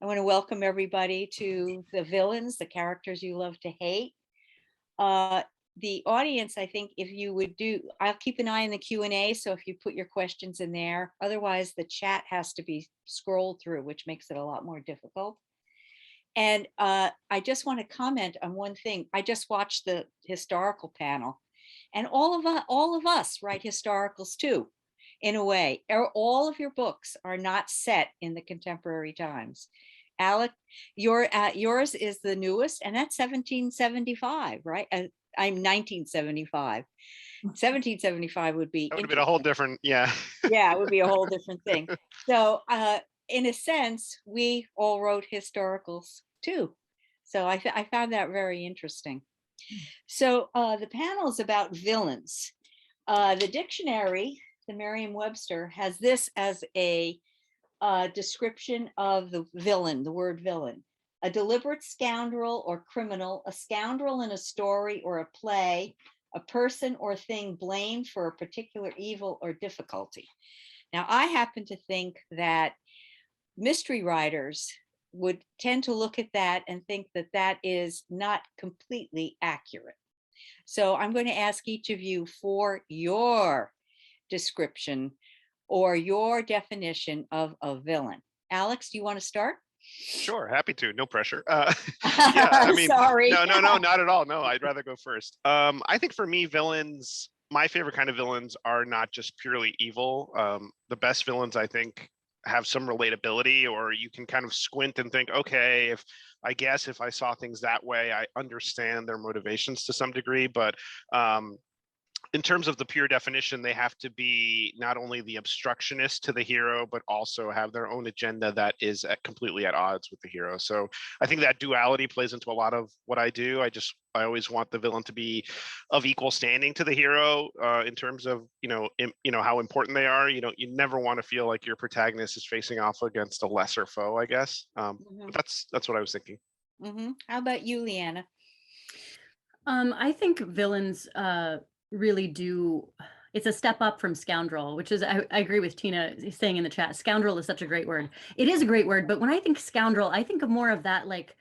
I want to welcome everybody to the villains, the characters you love to hate. The audience, I think if you would I'll keep an eye on the Q&A, so if you put your questions in there, otherwise the chat has to be scrolled through, which makes it a lot more difficult. And I just want to comment on one thing. I just watched the historical panel, and all of us write historicals too, in a way. All of your books are not set in the contemporary times. Alec, yours is the newest, and that's 1775, right? I'm 1975. 1775 would be. That would have been a whole different, yeah. Yeah, it would be a whole different thing. So in a sense, we all wrote historicals too. So I found that very interesting. So the panel is about villains. The dictionary, the Merriam-Webster, has this as a description of the villain, the word villain: a deliberate scoundrel or criminal, a scoundrel in a story or a play, a person or thing blamed for a particular evil or difficulty. Now, I happen to think that mystery writers would tend to look at that and think that that is not completely accurate. So I'm going to ask each of you for your description or your definition of a villain. Alex, do you want to start? Sure, happy to. No pressure. Yeah, I mean, sorry. No, not at all. No, I'd rather go first. I think for me, villains, my favorite kind of villains are not just purely evil. The best villains, I think, have some relatability, or you can kind of squint and think, okay, if I saw things that way, I understand their motivations to some degree. But in terms of the pure definition, they have to be not only the obstructionist to the hero, but also have their own agenda that is completely at odds with the hero. So I think that duality plays into a lot of what I do. I always want the villain to be of equal standing to the hero in terms of, how important they are. You never want to feel like your protagonist is facing off against a lesser foe, I guess. That's what I was thinking. How about you, Leanna? I think villains really do. It's a step up from scoundrel, which is, I agree with Tina saying in the chat, scoundrel is such a great word. It is a great word, but when I think scoundrel, I think of more of that like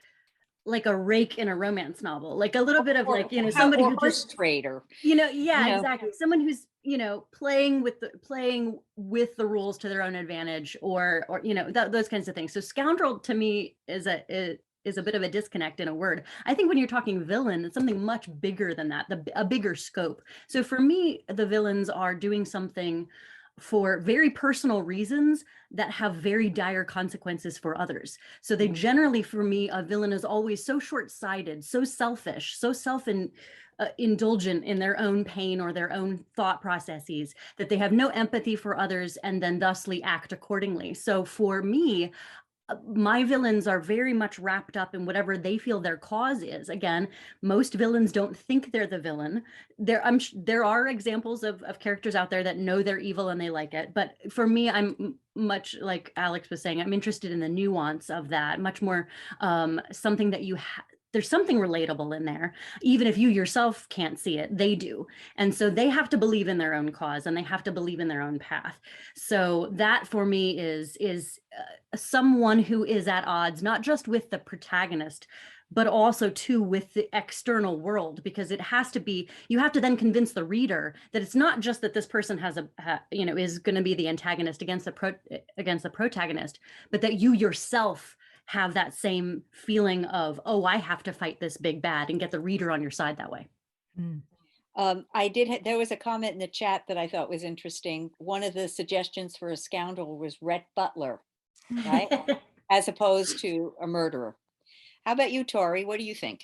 a rake in a romance novel, like a little bit of somebody who just traitor. Exactly. Someone who's playing with the rules to their own advantage, or those kinds of things. So scoundrel to me is a bit of a disconnect in a word. I think when you're talking villain, it's something much bigger than that, a bigger scope. So for me, the villains are doing something for very personal reasons that have very dire consequences for others. So they generally, for me, a villain is always so short-sighted, so selfish, so indulgent in their own pain or their own thought processes, that they have no empathy for others and then thusly act accordingly. So for me, my villains are very much wrapped up in whatever they feel their cause is. Again, most villains don't think they're the villain. There are examples of characters out there that know they're evil and they like it. But for me, I'm much like Alex was saying, I'm interested in the nuance of that, much more something that there's something relatable in there. Even if you yourself can't see it, they do. And so they have to believe in their own cause and they have to believe in their own path. So that for me is someone who is at odds, not just with the protagonist, but also too with the external world, because it has to be, you have to then convince the reader that it's not just that this person is going to be the antagonist against the protagonist, but that you yourself have that same feeling of, oh, I have to fight this big bad, and get the reader on your side that way. There was a comment in the chat that I thought was interesting. One of the suggestions for a scoundrel was Rhett Butler, right? As opposed to a murderer. How about you, Tori? What do you think?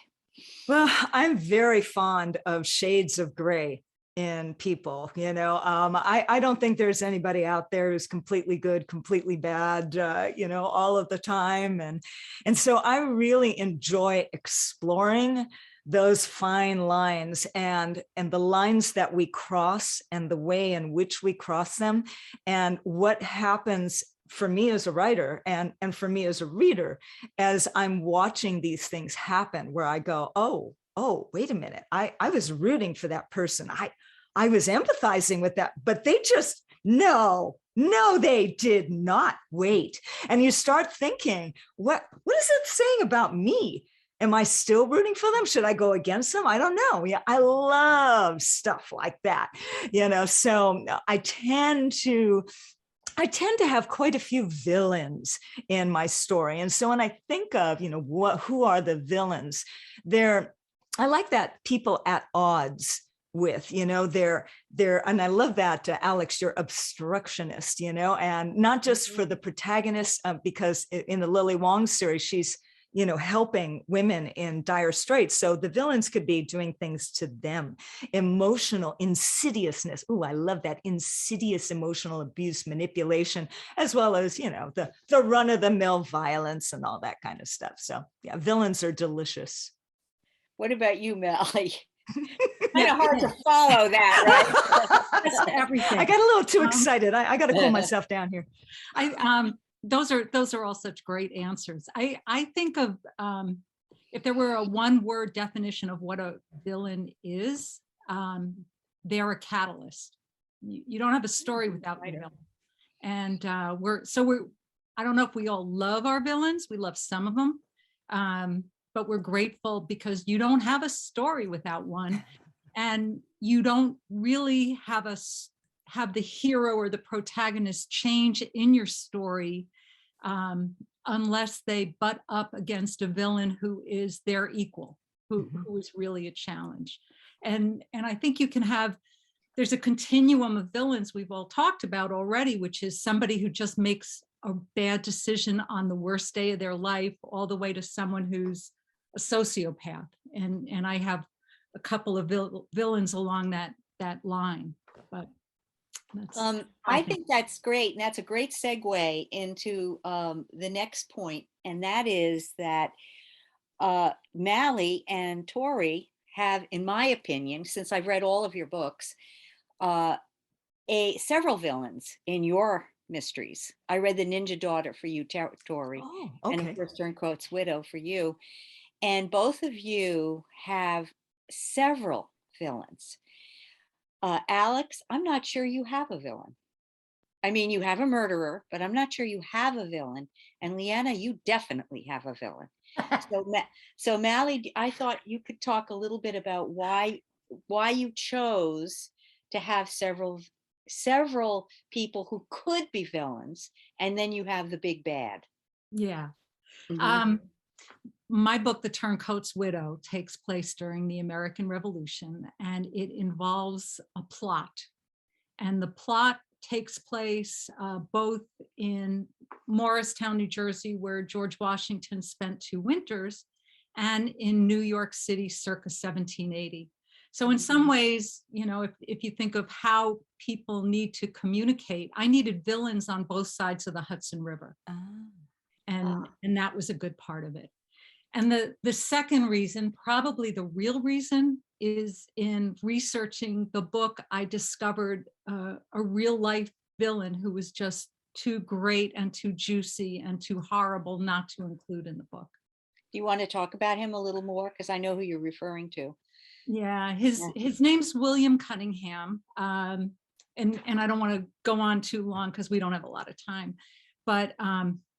Well, I'm very fond of shades of gray in people. I don't think there's anybody out there who's completely good, completely bad, all of the time. And so I really enjoy exploring those fine lines and the lines that we cross and the way in which we cross them, and what happens for me as a writer and for me as a reader as I'm watching these things happen, where I go, oh, wait a minute. I was rooting for that person. I was empathizing with that, but they just, no, No, they did not. Wait. And you start thinking, what is it saying about me? Am I still rooting for them? Should I go against them? I don't know. Yeah, I love stuff like that. So I tend to have quite a few villains in my story. And so when I think of, who are the villains, I like that people at odds with, they're, and I love that, Alex, you're obstructionist, and not just for the protagonist, because in the Lily Wong series, she's, helping women in dire straits. So the villains could be doing things to them, emotional insidiousness. Oh, I love that, insidious emotional abuse, manipulation, as well as, the run of the mill violence and all that kind of stuff. So yeah, villains are delicious. What about you, Melly? Kind of hard to follow that, right? That's everything. I got a little too excited. I got to cool myself down here. Those are all such great answers. I think of if there were a one-word definition of what a villain is, they're a catalyst. You don't have a story without a villain. And we're I don't know if we all love our villains. We love some of them, but we're grateful because you don't have a story without one, and you don't really have the hero or the protagonist change in your story unless they butt up against a villain who is their equal, who is really a challenge. And I think you can have, there's a continuum of villains we've all talked about already, which is somebody who just makes a bad decision on the worst day of their life, all the way to someone who's a sociopath. And I have a couple of villains along that line, but I think that's great. And that's a great segue into the next point. And that is that Mally and Tori have, in my opinion, since I've read all of your books, several villains in your mysteries. I read The Ninja Daughter for you, Tori, and of course Turncoat's Widow for you. And both of you have several villains. Alex, I'm not sure you have a villain. I mean, you have a murderer, but I'm not sure you have a villain. And Leanna, you definitely have a villain. So Mally, I thought you could talk a little bit about why you chose to have several people who could be villains, and then you have the big bad. Yeah. Mhm. My book, The Turncoat's Widow, takes place during the American Revolution, and it involves a plot. And the plot takes place both in Morristown, New Jersey, where George Washington spent 2 winters, and in New York City circa 1780. So in some ways, if you think of how people need to communicate, I needed villains on both sides of the Hudson River. And that was a good part of it. And the second reason, probably the real reason, is in researching the book, I discovered a real life villain who was just too great and too juicy and too horrible not to include in the book. Do you want to talk about him a little more? Because I know who you're referring to. Yeah, his name's William Cunningham. And I don't want to go on too long because we don't have a lot of time. But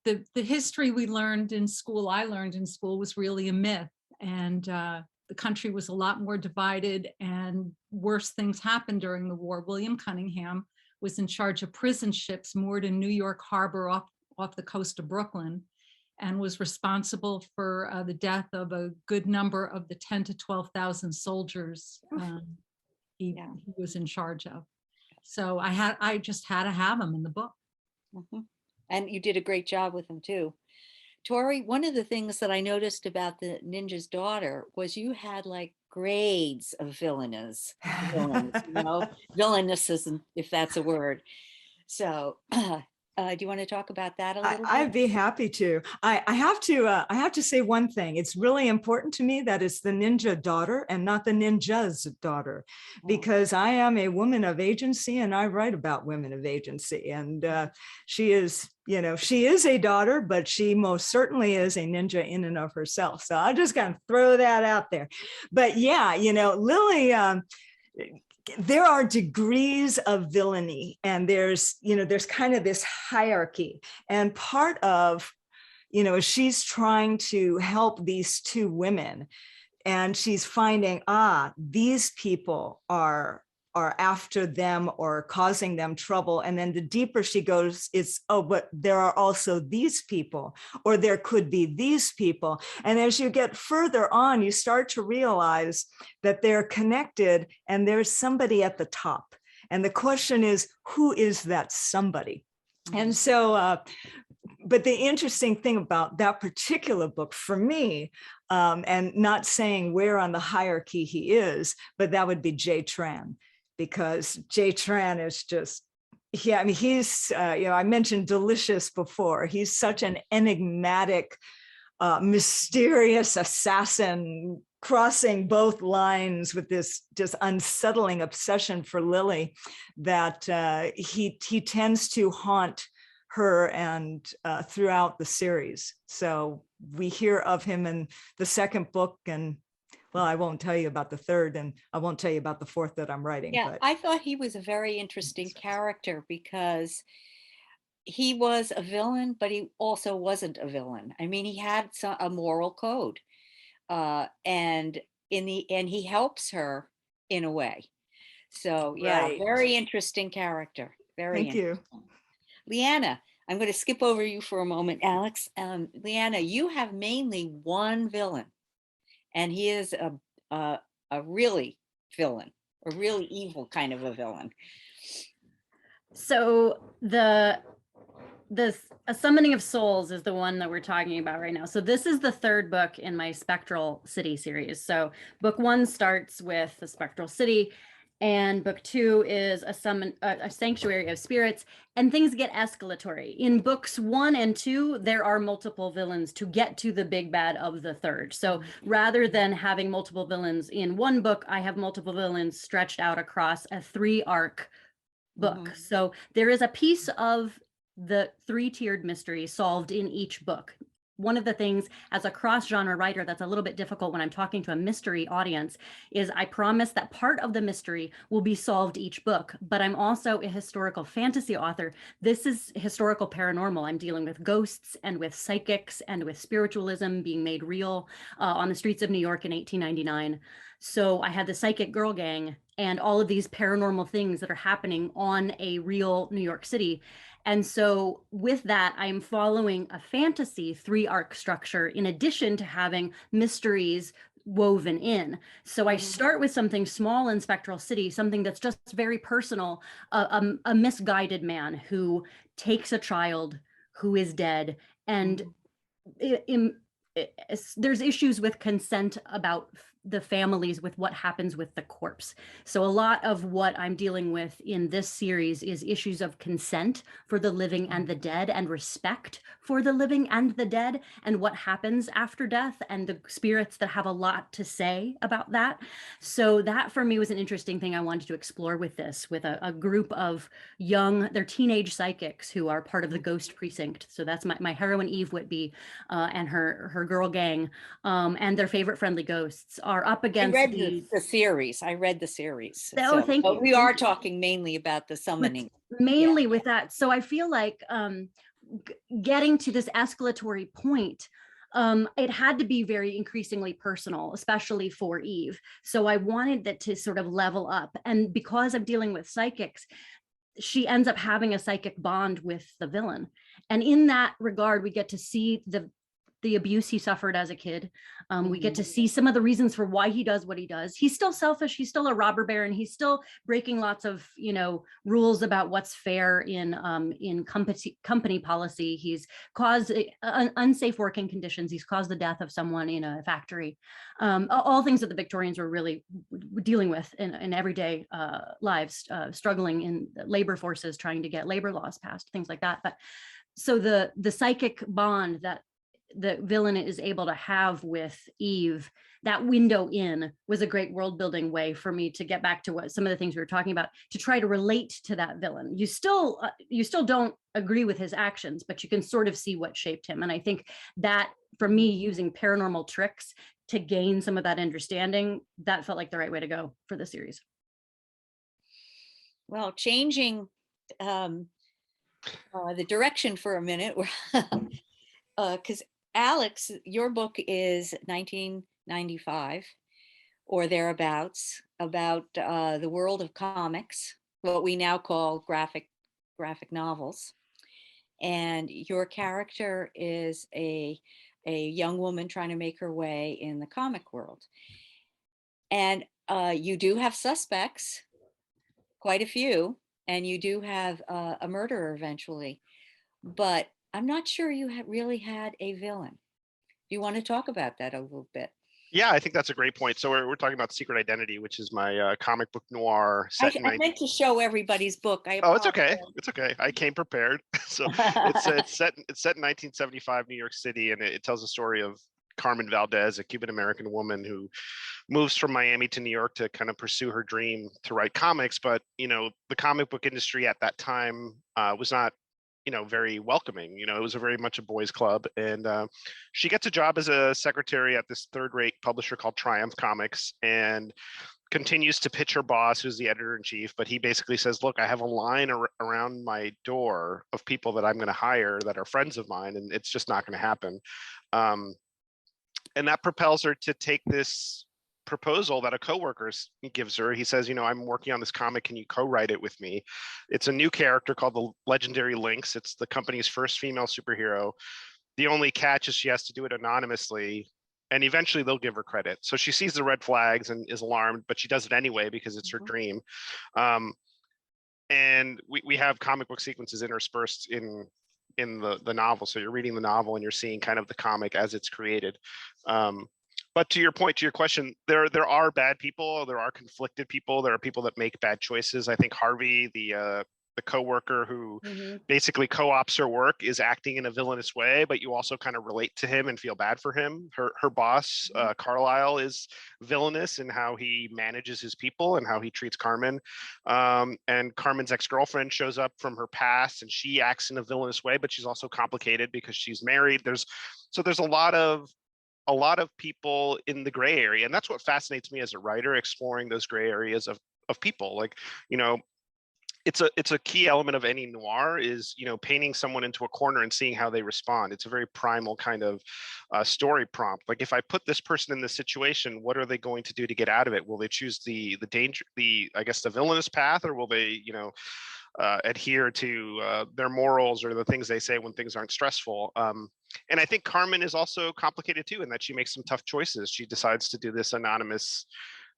the history I learned in school was really a myth. And the country was a lot more divided and worse things happened during the war. William Cunningham was in charge of prison ships moored in New York Harbor off the coast of Brooklyn, and was responsible for the death of a good number of the 10 to 12,000 soldiers he was in charge of. So I just had to have him in the book. Mm-hmm. And you did a great job with him too. Tori, one of the things that I noticed about The Ninja's Daughter was you had like grades of villains, villainesses, if that's a word. So do you want to talk about that a little bit? I'd be happy to. I have to say one thing. It's really important to me that it's the ninja daughter and not the ninja's daughter, because I am a woman of agency and I write about women of agency. And she is a daughter, but she most certainly is a ninja in and of herself. So I just kind of throw that out there. But yeah, Lily, there are degrees of villainy, and there's kind of this hierarchy, and part of, she's trying to help these two women, and she's finding, these people are after them or causing them trouble. And then the deeper she goes, it's, but there are also these people, or there could be these people. And as you get further on, you start to realize that they're connected, and there's somebody at the top. And the question is, who is that somebody? And so, but the interesting thing about that particular book for me, and not saying where on the hierarchy he is, but that would be Jay Tran, because Jay Tran is just, I mean, he's, I mentioned Delicious before. He's such an enigmatic, mysterious assassin, crossing both lines with this just unsettling obsession for Lily, that he tends to haunt her and throughout the series. So we hear of him in the second book, and well, I won't tell you about the third, and I won't tell you about the fourth that I'm writing. Yeah, but I thought he was a very interesting character, because he was a villain, but he also wasn't a villain. I mean, he had a moral code, and in the end, he helps her in a way. So yeah, Right. very interesting character. Very Thank you. interesting. Leanna, I'm going to skip over you for a moment, Alex. Leanna, you have mainly one villain, and he is a really villain, a really evil kind of a villain. So A Summoning of Souls is the one that we're talking about right now. So this is the third book in my Spectral City series. So book one starts with the Spectral City, and book two is a Sanctuary of Spirits, and things get escalatory. In books 1 and 2, there are multiple villains to get to the big bad of the third. So rather than having multiple villains in one book, I have multiple villains stretched out across a 3-arc book. So there is a piece of the 3-tiered mystery solved in each book. One of the things as a cross-genre writer that's a little bit difficult when I'm talking to a mystery audience is I promise that part of the mystery will be solved each book, but I'm also a historical fantasy author. This is historical paranormal. I'm dealing with ghosts and with psychics and with spiritualism being made real on the streets of New York in 1899. So I had the psychic girl gang and all of these paranormal things that are happening on a real New York City. And so with that, I'm following a fantasy 3-arc structure in addition to having mysteries woven in. So I start with something small in Spectral City, something that's just very personal, a misguided man who takes a child who is dead, and there's issues with consent about the families with what happens with the corpse. So a lot of what I'm dealing with in this series is issues of consent for the living and the dead, and respect for the living and the dead, and what happens after death, and the spirits that have a lot to say about that. So that for me was an interesting thing I wanted to explore with this, with a group of they're teenage psychics who are part of the Ghost Precinct. So that's my heroine Eve Whitby and her girl gang, and their favorite friendly ghosts are up against I read the series. I read the series. Oh, thank you. We are talking mainly about the summoning. Mainly with that. So I feel like getting to this escalatory point, it had to be very increasingly personal, especially for Eve. So I wanted that to sort of level up. And because I'm dealing with psychics, she ends up having a psychic bond with the villain. And in that regard, we get to see the abuse he suffered as a kid. We get to see some of the reasons for why he does what he does. He's still selfish. He's still a robber baron. He's still breaking lots of, rules about what's fair in company policy. He's caused unsafe working conditions. He's caused the death of someone in a factory. All things that the Victorians were really dealing with in everyday lives, struggling in labor forces, trying to get labor laws passed, things like that. But so the psychic bond that the villain is able to have with Eve, that window in was a great world building way for me to get back to what some of the things we were talking about, to try to relate to that villain. You still don't agree with his actions, but you can sort of see what shaped him. And I think that for me, using paranormal tricks to gain some of that understanding, that felt like the right way to go for the series. Well, changing the direction for a minute, because Alex, your book is 1995 or thereabouts, about the world of comics, what we now call graphic novels. And your character is a young woman trying to make her way in the comic world. And you do have suspects, quite a few, and you do have a murderer eventually, but I'm not sure you really had a villain. Do you want to talk about that a little bit? Yeah, I think that's a great point. So we're talking about Secret Identity, which is my comic book noir set in I meant to show everybody's book. I Oh, it's okay. apologize. It's okay. I came prepared. So it's set in 1975 New York City, and it tells the story of Carmen Valdez, a Cuban American woman who moves from Miami to New York to kind of pursue her dream to write comics. But the comic book industry at that time was not very welcoming. It was a very much a boys' club, and she gets a job as a secretary at this third-rate publisher called Triumph Comics, and continues to pitch her boss, who's the editor-in-chief, but he basically says, look, I have a line around my door of people that I'm going to hire that are friends of mine, and it's just not going to happen. And that propels her to take this proposal that a coworker gives her. He says, I'm working on this comic. Can you co-write it with me? It's a new character called the Legendary Lynx. It's the company's first female superhero. The only catch is she has to do it anonymously, and eventually they'll give her credit. So she sees the red flags and is alarmed, but she does it anyway because it's her dream. And we have comic book sequences interspersed in the novel. So you're reading the novel and you're seeing kind of the comic as it's created. But to your point, to your question, there are bad people, there are conflicted people, there are people that make bad choices. I think Harvey, the coworker who basically co-ops her work, is acting in a villainous way, but you also kind of relate to him and feel bad for him. Her boss, Carlisle, is villainous in how he manages his people and how he treats Carmen. And Carmen's ex-girlfriend shows up from her past, and she acts in a villainous way, but she's also complicated because she's married. There's a lot of people in the gray area, and that's what fascinates me as a writer, exploring those gray areas of people. Like, it's a key element of any noir is, painting someone into a corner and seeing how they respond. It's a very primal kind of story prompt. Like, if I put this person in this situation, what are they going to do to get out of it? Will they choose the danger, I guess the villainous path, or will they, adhere to their morals or the things they say when things aren't stressful? And I think Carmen is also complicated too, in that she makes some tough choices. She decides to do this anonymous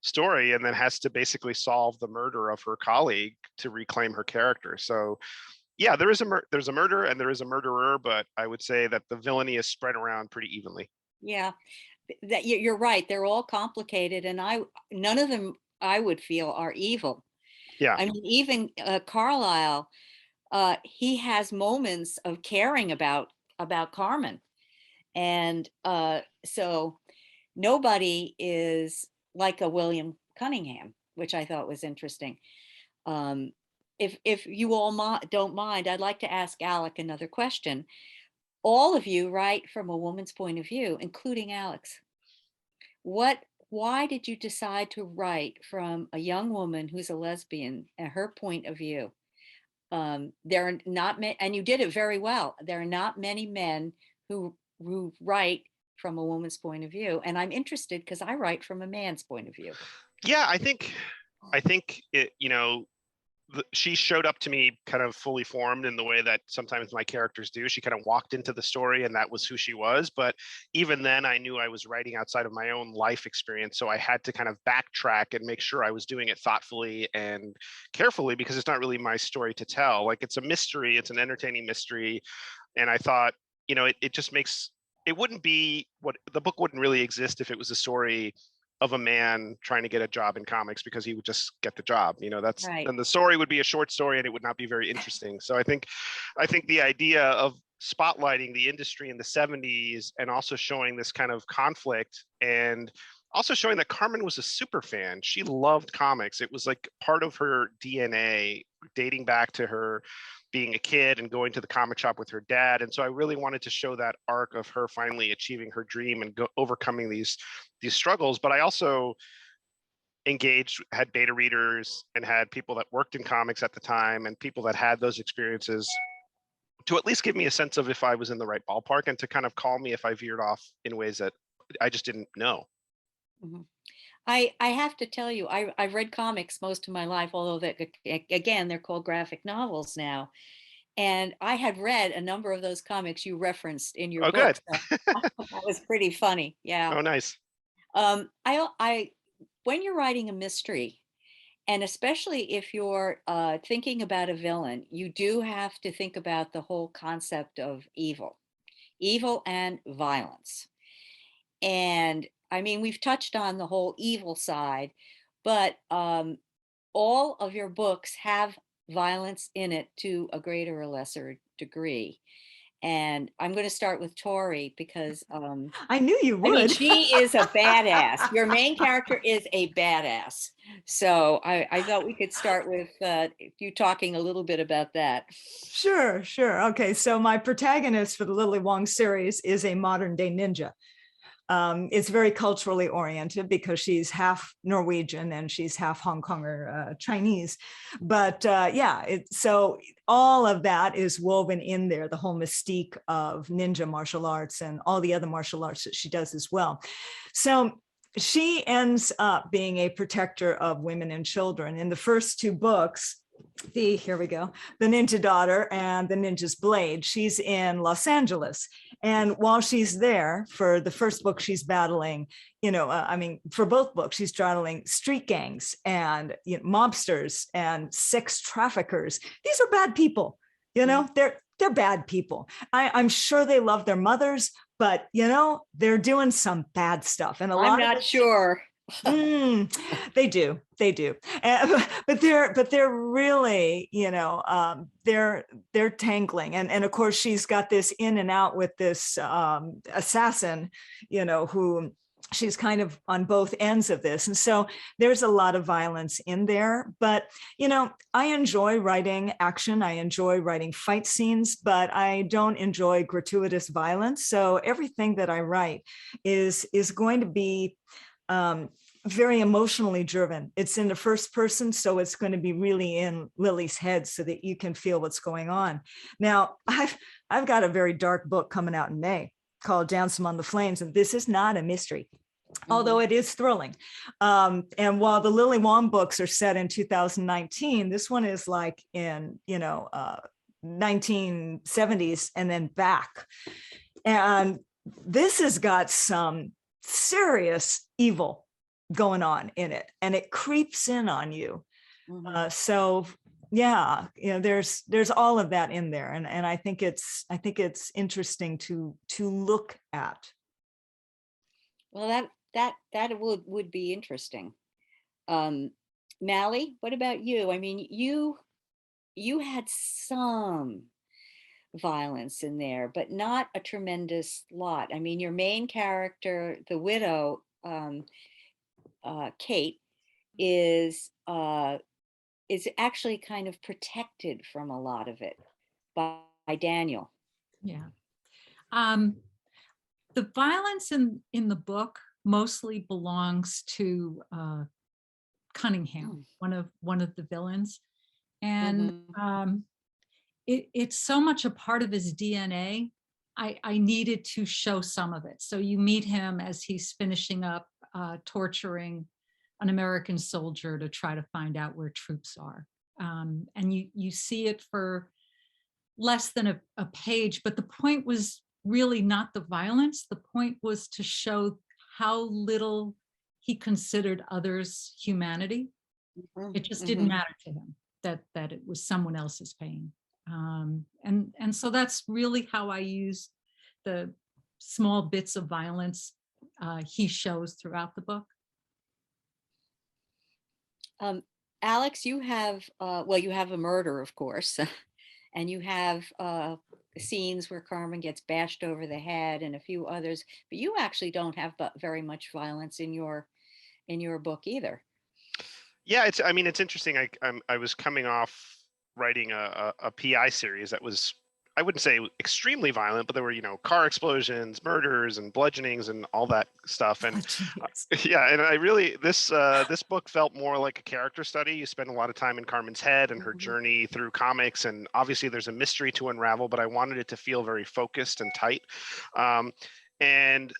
story and then has to basically solve the murder of her colleague to reclaim her character. So yeah, there's a murder and there is a murderer, but I would say that the villainy is spread around pretty evenly. Yeah, that you're right. They're all complicated, and none of them I would feel are evil. Yeah. I mean, even Carlisle, he has moments of caring about Carmen, and so nobody is like a William Cunningham, which I thought was interesting. If you all don't mind, I'd like to ask Alec another question. All of you write from a woman's point of view, including Alex. Why did you decide to write from a young woman who's a lesbian and her point of view? There are not many, and you did it very well. There are not many men who write from a woman's point of view, and I'm interested because I write from a man's point of view. Yeah, I think it, she showed up to me kind of fully formed in the way that sometimes my characters do. She kind of walked into the story and that was who she was. But even then I knew I was writing outside of my own life experience. So I had to kind of backtrack and make sure I was doing it thoughtfully and carefully, because it's not really my story to tell. Like, it's a mystery, it's an entertaining mystery. And I thought, it just makes, it wouldn't be what the book wouldn't really exist if it was a story of a man trying to get a job in comics, because he would just get the job. That's right. And the story would be a short story and it would not be very interesting. So I think the idea of spotlighting the industry in the 70s and also showing this kind of conflict, and also showing that Carmen was a super fan. She loved comics. It was like part of her DNA, dating back to her being a kid and going to the comic shop with her dad. And so I really wanted to show that arc of her finally achieving her dream and overcoming these struggles. But I also engaged, had beta readers, and had people that worked in comics at the time and people that had those experiences to at least give me a sense of if I was in the right ballpark and to kind of call me if I veered off in ways that I just didn't know. Mhm. I have to tell you, I've read comics most of my life, although that again, they're called graphic novels now. And I had read a number of those comics you referenced in your Oh, book. good. So that was pretty funny. Yeah. Oh, nice. I when you're writing a mystery, and especially if you're thinking about a villain, you do have to think about the whole concept of evil and violence. And I mean, we've touched on the whole evil side, but all of your books have violence in it to a greater or lesser degree. And I'm going to start with Tori because I knew you I mean, would. she is a badass. Your main character is a badass. So I thought we could start with you talking a little bit about that. Sure, sure. Okay, so my protagonist for the Lily Wong series is a modern day ninja. It's very culturally oriented because she's half Norwegian and she's half Hong Konger Chinese. But yeah, so all of that is woven in there, the whole mystique of ninja martial arts and all the other martial arts that she does as well. So she ends up being a protector of women and children. In the first two books, here we go, The Ninja Daughter and The Ninja's Blade, she's in Los Angeles. And while she's there, for the first book, she's battling, I mean, for both books, she's battling street gangs and mobsters and sex traffickers. These are bad people, they're bad people. I'm sure they love their mothers, but they're doing some bad stuff. And I'm not sure. They do, but they're really, they're tangling, and of course she's got this in and out with this assassin, who she's kind of on both ends of this, and so there's a lot of violence in there. But I enjoy writing action, I enjoy writing fight scenes, but I don't enjoy gratuitous violence. So everything that I write is going to be very emotionally driven. It's in the first person, so it's going to be really in Lily's head so that you can feel what's going on. Now, I've got a very dark book coming out in May called Dance Among the Flames, and this is not a mystery, although it is thrilling. And while the Lily Wong books are set in 2019, this one is like in 1970s and then back. And this has got some serious evil going on in it, and it creeps in on you. So yeah, there's all of that in there, and I think it's interesting to look at. Well, that would be interesting. Mally, what about you? I mean, you had some violence in there, but not a tremendous lot. I mean, your main character, the widow, Kate, is actually kind of protected from a lot of it by Daniel. Yeah. The violence in the book mostly belongs to Cunningham, one of the villains, and it's so much a part of his DNA. I needed to show some of it. So you meet him as he's finishing up torturing an American soldier to try to find out where troops are, and you see it for less than a page. But the point was really not the violence. The point was to show how little he considered others' humanity. It just didn't matter to him that it was someone else's pain. And so that's really how I use the small bits of violence he shows throughout the book. Alex, you have you have a murder, of course, and you have scenes where Carmen gets bashed over the head and a few others, but you actually don't have very much violence in your book either. Yeah, it's interesting. I was coming off writing a PI series that was I wouldn't say extremely violent, but there were, car explosions, murders, and bludgeonings, and all that stuff. And yeah, and I really this book felt more like a character study. You spend a lot of time in Carmen's head and her journey through comics, and obviously there's a mystery to unravel, but I wanted it to feel very focused and tight. And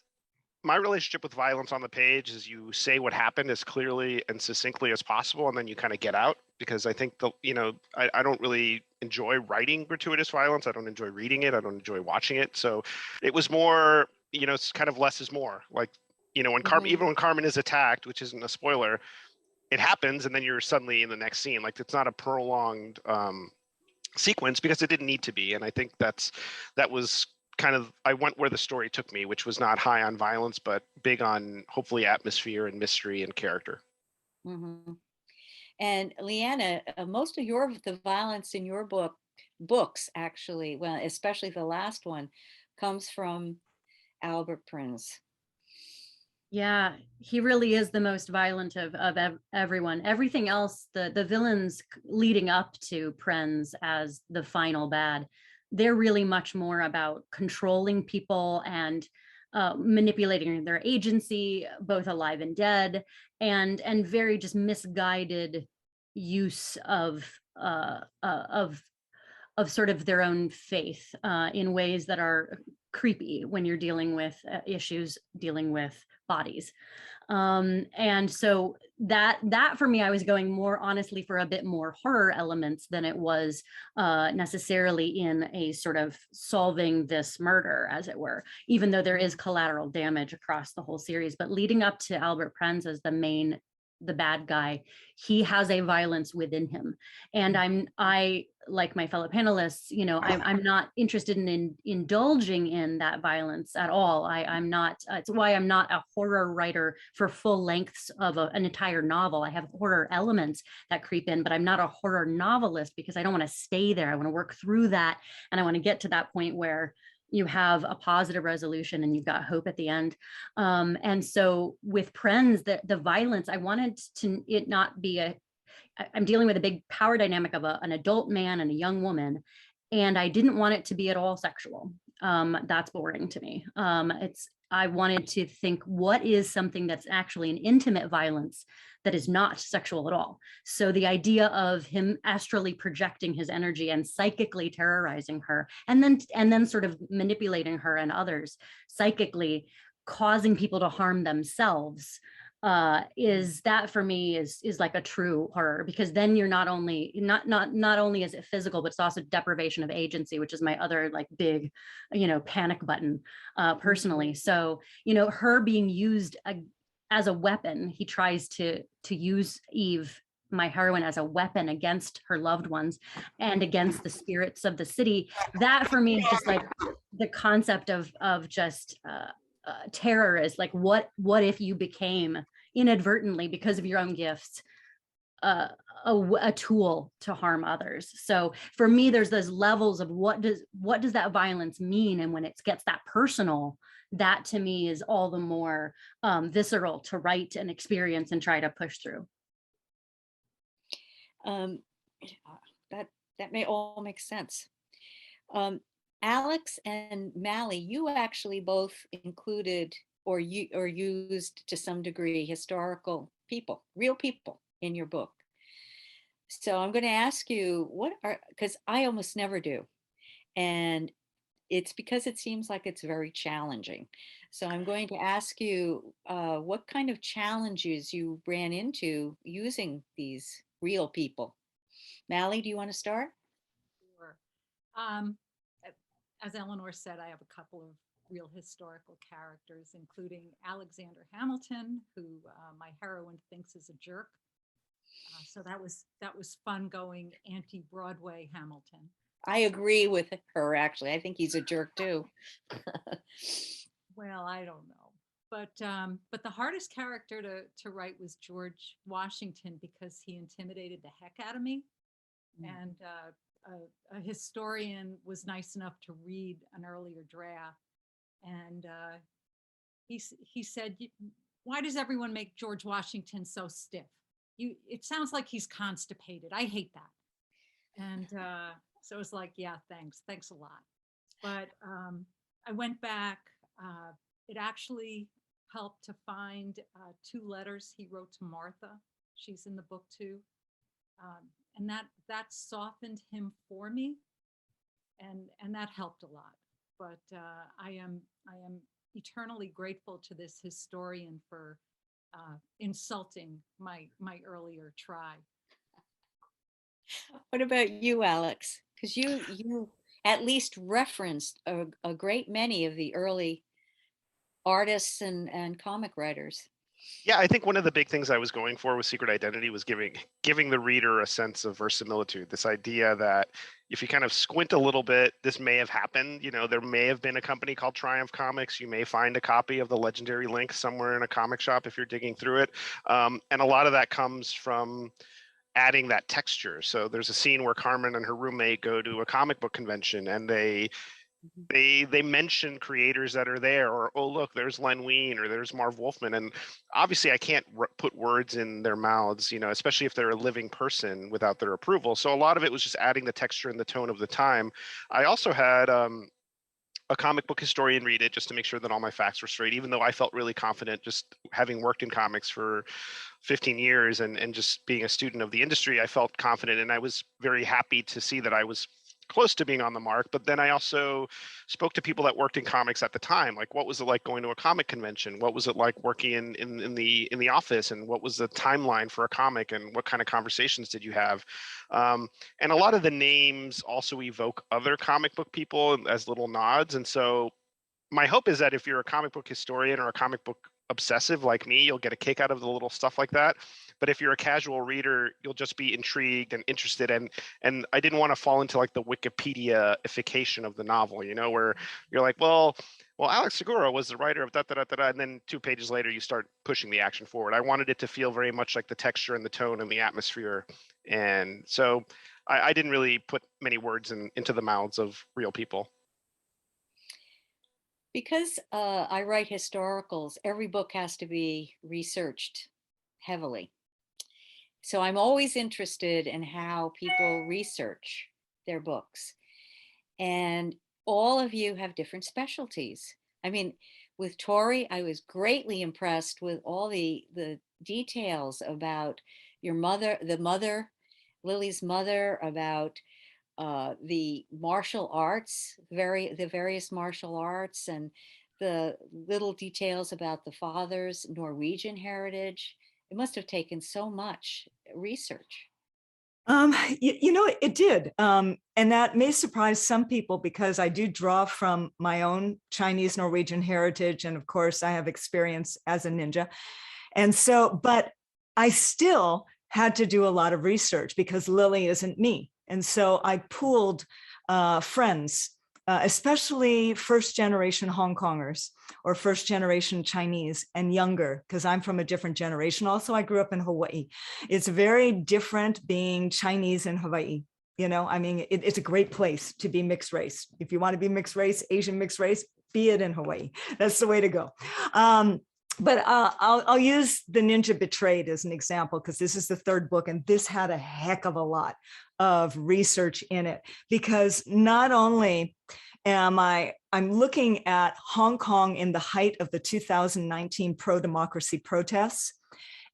my relationship with violence on the page is you say what happened as clearly and succinctly as possible, and then you kind of get out, because I think I don't really enjoy writing gratuitous violence. I don't enjoy reading it. I don't enjoy watching it. So it was more, it's kind of less is more. Like, when even when Carmen is attacked, which isn't a spoiler, it happens, and then you're suddenly in the next scene. Like, it's not a prolonged sequence, because it didn't need to be. And I think that was kind of, I went where the story took me, which was not high on violence, but big on hopefully atmosphere and mystery and character. And Leanna, most of the violence in your books actually, well, especially the last one, comes from Albert Prinz. Yeah, he really is the most violent of everyone. Everything else, the villains leading up to Prinz as the final bad, they're really much more about controlling people and manipulating their agency, both alive and dead, and very just misguided use of sort of their own faith in ways that are creepy when you're dealing with issues dealing with bodies. And so that for me, I was going more honestly for a bit more horror elements than it was necessarily in a sort of solving this murder, as it were, even though there is collateral damage across the whole series. But leading up to Albert Prinz as the bad guy, he has a violence within him. And I like my fellow panelists, I'm not interested in indulging in that violence at all. I'm not, it's why I'm not a horror writer for full lengths of an entire novel. I have horror elements that creep in, but I'm not a horror novelist, because I don't want to stay there. I want to work through that. And I want to get to that point where you have a positive resolution and you've got hope at the end. And so with Prinz, the violence, I wanted it not be I'm dealing with a big power dynamic of an adult man and a young woman, and I didn't want it to be at all sexual. That's boring to me. I wanted to think, what is something that's actually an intimate violence that is not sexual at all? So the idea of him astrally projecting his energy and psychically terrorizing her, and then sort of manipulating her and others psychically, causing people to harm themselves, is that for me is like a true horror, because then you're not only is it physical, but it's also deprivation of agency, which is my other like big, panic button personally. So, her being used as a weapon, he tries to use Eve, my heroine, as a weapon against her loved ones and against the spirits of the city. That for me, just like the concept of just terror is like, what if you became inadvertently, because of your own gifts, a tool to harm others? So for me, there's those levels of what does that violence mean, and when it gets that personal, that to me is all the more visceral to write and experience and try to push through. That may all make sense. Alex and Mally, you actually both included or used to some degree historical people, real people in your book. So I'm going to ask you, because I almost never do. And it's because it seems like it's very challenging. So I'm going to ask you what kind of challenges you ran into using these real people. Mally, do you want to start? Sure. As Eleanor said, I have a couple of real historical characters, including Alexander Hamilton, who my heroine thinks is a jerk. So that was fun going anti-Broadway Hamilton. I agree with her, actually. I think he's a jerk too. Well, I don't know. But the hardest character to write was George Washington, because he intimidated the heck out of me. And a historian was nice enough to read an earlier draft, and he said, "Why does everyone make George Washington so stiff? It sounds like he's constipated. I hate that." And So it was like, yeah, thanks a lot. But I went back. It actually helped to find 2 letters he wrote to Martha. She's in the book too. And that softened him for me, and that helped a lot. But I am eternally grateful to this historian for insulting my earlier try. What about you, Alex? Because you at least referenced a great many of the early artists and comic writers. Yeah, I think one of the big things I was going for with Secret Identity was giving the reader a sense of verisimilitude. This idea that if you kind of squint a little bit, this may have happened. You know, there may have been a company called Triumph Comics. You may find a copy of the Legendary Link somewhere in a comic shop if you're digging through it. And a lot of that comes from adding that texture. So there's a scene where Carmen and her roommate go to a comic book convention, and they mention creators that are there, or, oh look, there's Len Wein, or there's Marv Wolfman, and obviously I can't put words in their mouths, you know, especially if they're a living person, without their approval. So a lot of it was just adding the texture and the tone of the time. I also had a comic book historian read it just to make sure that all my facts were straight, even though I felt really confident, just having worked in comics for 15 years and just being a student of the industry. I felt confident, and I was very happy to see that I was close to being on the mark. But then I also spoke to people that worked in comics at the time. Like, what was it like going to a comic convention? What was it like working in the office? And what was the timeline for a comic? And what kind of conversations did you have? And a lot of the names also evoke other comic book people as little nods. And so my hope is that if you're a comic book historian or a comic book obsessive like me, you'll get a kick out of the little stuff like that. But if you're a casual reader, you'll just be intrigued and interested. And I didn't want to fall into like the Wikipedia-ification of the novel, you know, where you're like, well, Alex Segura was the writer of da da da da, and then 2 pages later you start pushing the action forward. I wanted it to feel very much like the texture and the tone and the atmosphere. And so I didn't really put many words into the mouths of real people. Because I write historicals, every book has to be researched heavily. So I'm always interested in how people research their books. And all of you have different specialties. I mean, with Tori, I was greatly impressed with all the details about your mother, Lily's mother, about the martial arts, the various martial arts, and the little details about the father's Norwegian heritage. It must have taken so much research. You know, it did. And that may surprise some people because I do draw from my own Chinese Norwegian heritage. And of course, I have experience as a ninja. And so, but I still had to do a lot of research because Lily isn't me. And so I pooled friends, especially first generation Hong Kongers or first generation Chinese and younger, because I'm from a different generation. Also, I grew up in Hawaii. It's very different being Chinese in Hawaii. You know, I mean, it's a great place to be mixed race. If you want to be mixed race, Asian mixed race, be it in Hawaii. That's the way to go. But I'll use The Ninja Betrayed as an example, because this is the 3rd book, and this had a heck of a lot of research in it, because not only I'm looking at Hong Kong in the height of the 2019 pro-democracy protests,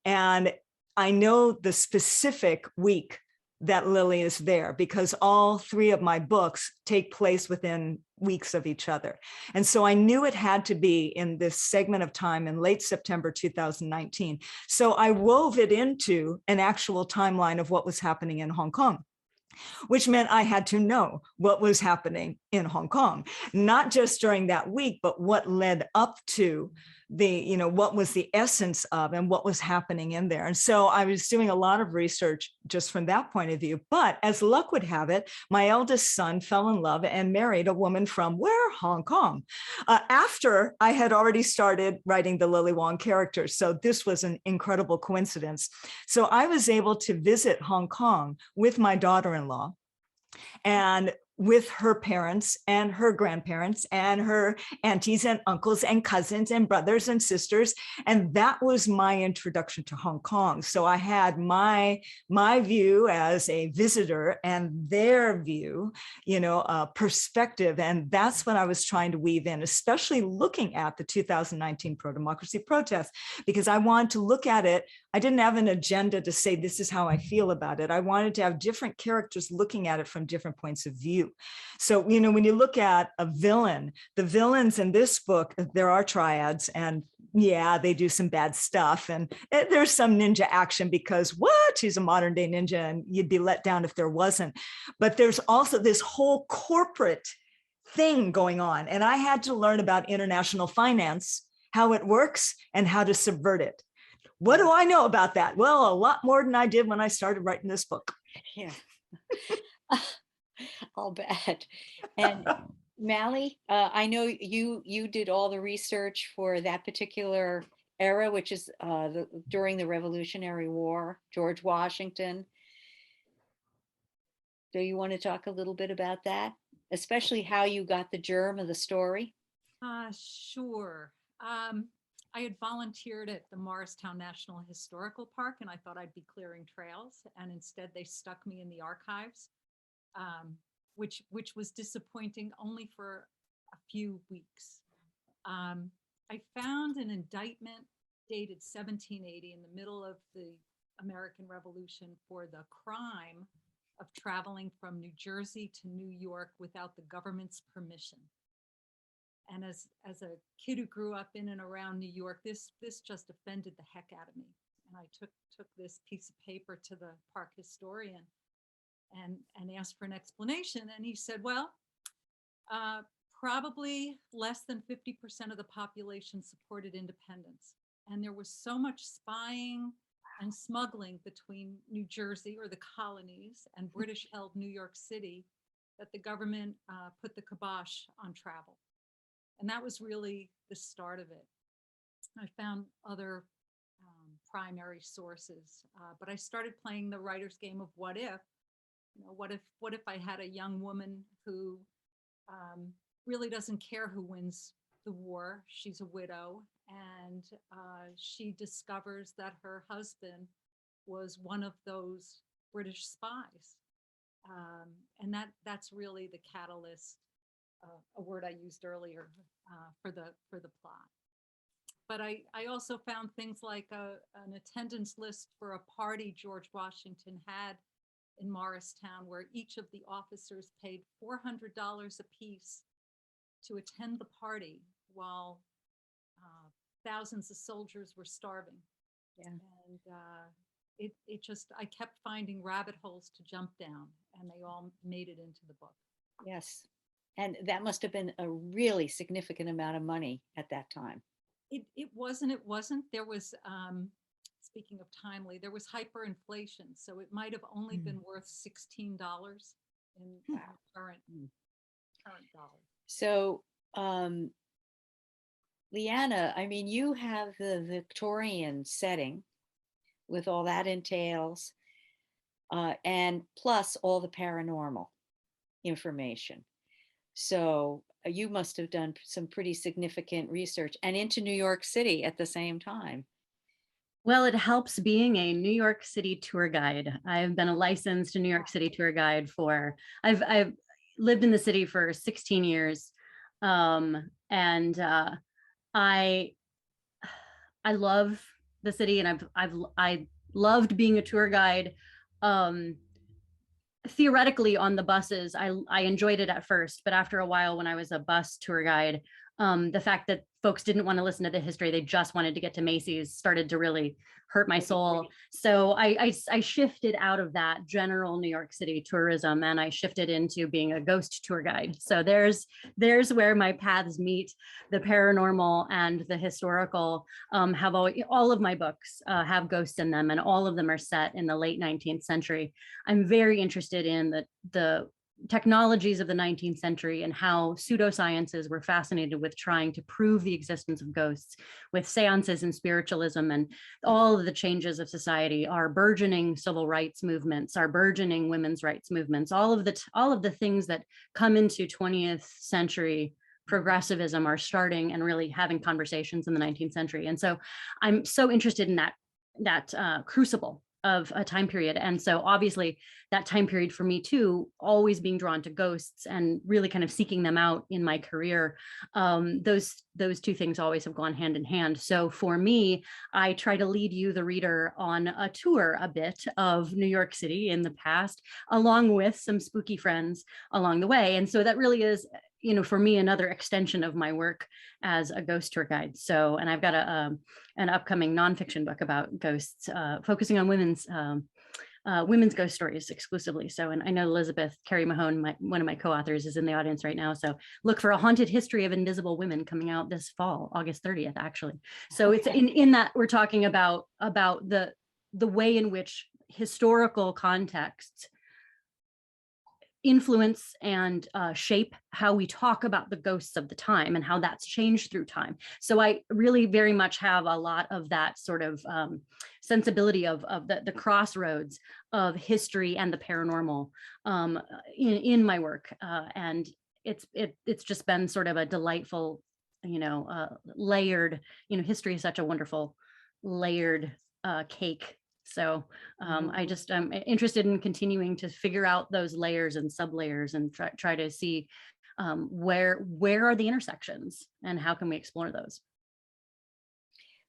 and I know the specific week that Lily is there because all 3 of my books take place within weeks of each other. And so I knew it had to be in this segment of time in late September 2019. So I wove it into an actual timeline of what was happening in Hong Kong, which meant I had to know what was happening in Hong Kong, not just during that week, but what led up to the, you know, what was the essence of and what was happening in there. And so I was doing a lot of research just from that point of view. But as luck would have it, my eldest son fell in love and married a woman from where? Hong Kong, after I had already started writing the Lily Wong characters. So this was an incredible coincidence. So I was able to visit Hong Kong with my daughter-in-law. And with her parents and her grandparents and her aunties and uncles and cousins and brothers and sisters. And that was my introduction to Hong Kong. So I had my view as a visitor and their view, perspective. And that's what I was trying to weave in, especially looking at the 2019 pro-democracy protests, because I wanted to look at it. I didn't have an agenda to say, this is how I feel about it. I wanted to have different characters looking at it from different points of view. So, when you look at a villain, the villains in this book, there are triads, and yeah, they do some bad stuff. And there's some ninja action because what? She's a modern day ninja, and you'd be let down if there wasn't. But there's also this whole corporate thing going on. And I had to learn about international finance, how it works, and how to subvert it. What do I know about that? Well, a lot more than I did when I started writing this book. Yeah. All bad. And Mally, I know you did all the research for that particular era, which is during the Revolutionary War, George Washington. Do you want to talk a little bit about that, especially how you got the germ of the story? Sure. I had volunteered at the Morristown National Historical Park, and I thought I'd be clearing trails, and instead they stuck me in the archives. Which was disappointing only for a few weeks. I found an indictment dated 1780 in the middle of the American Revolution for the crime of traveling from New Jersey to New York without the government's permission. And as a kid who grew up in and around New York, this just offended the heck out of me. And I took this piece of paper to the park historian and asked for an explanation. And he said, well, probably less than 50% of the population supported independence. And there was so much spying and smuggling between New Jersey or the colonies and British held New York City that the government put the kibosh on travel. And that was really the start of it. I found other primary sources, but I started playing the writer's game of what if. What if I had a young woman who really doesn't care who wins the war? She's a widow, and she discovers that her husband was one of those British spies, and that's really the catalyst, a word I used earlier, for the plot. But I also found things like an attendance list for a party George Washington had in Morristown, where each of the officers paid $400 apiece to attend the party while thousands of soldiers were starving. Yeah. And I kept finding rabbit holes to jump down, and they all made it into the book. Yes. And that must have been a really significant amount of money at that time. It wasn't. There was, speaking of timely, there was hyperinflation. So it might have only been worth $16 in current dollars. So, Leanna, I mean, you have the Victorian setting with all that entails, and plus all the paranormal information. So you must have done some pretty significant research and into New York City at the same time. Well, it helps being a New York City tour guide. I've been a licensed New York City tour guide I've lived in the city for 16 years. And I love the city, and I loved being a tour guide. Theoretically on the buses, I enjoyed it at first, but after a while when I was a bus tour guide, the fact that folks didn't want to listen to the history, they just wanted to get to Macy's, started to really hurt my soul. So I shifted out of that general New York City tourism, and I shifted into being a ghost tour guide. So there's where my paths meet. The paranormal and the historical have all of my books have ghosts in them, and all of them are set in the late 19th century. I'm very interested in the technologies of the 19th century and how pseudosciences were fascinated with trying to prove the existence of ghosts with seances and spiritualism and all of the changes of society, our burgeoning civil rights movements, our burgeoning women's rights movements, all of the things that come into 20th century progressivism are starting and really having conversations in the 19th century. And so I'm so interested in that crucible of a time period. And so obviously that time period for me too, always being drawn to ghosts and really kind of seeking them out in my career. Those two things always have gone hand in hand. So for me, I try to lead you, the reader, on a tour a bit of New York City in the past, along with some spooky friends along the way. And so that really is, you know, for me, another extension of my work as a ghost tour guide. So, and I've got an upcoming nonfiction book about ghosts, focusing on women's ghost stories exclusively. So, and I know Elizabeth Carey Mahone, one of my co-authors, is in the audience right now. So look for A Haunted History of Invisible Women coming out this fall, August 30th, actually. So it's in that we're talking about the way in which historical contexts influence and shape how we talk about the ghosts of the time and how that's changed through time. So I really very much have a lot of that sort of sensibility of the crossroads of history and the paranormal in my work. And it's just been sort of a delightful, layered, history is such a wonderful layered cake. So I'm interested in continuing to figure out those layers and sublayers and try to see where are the intersections and how can we explore those.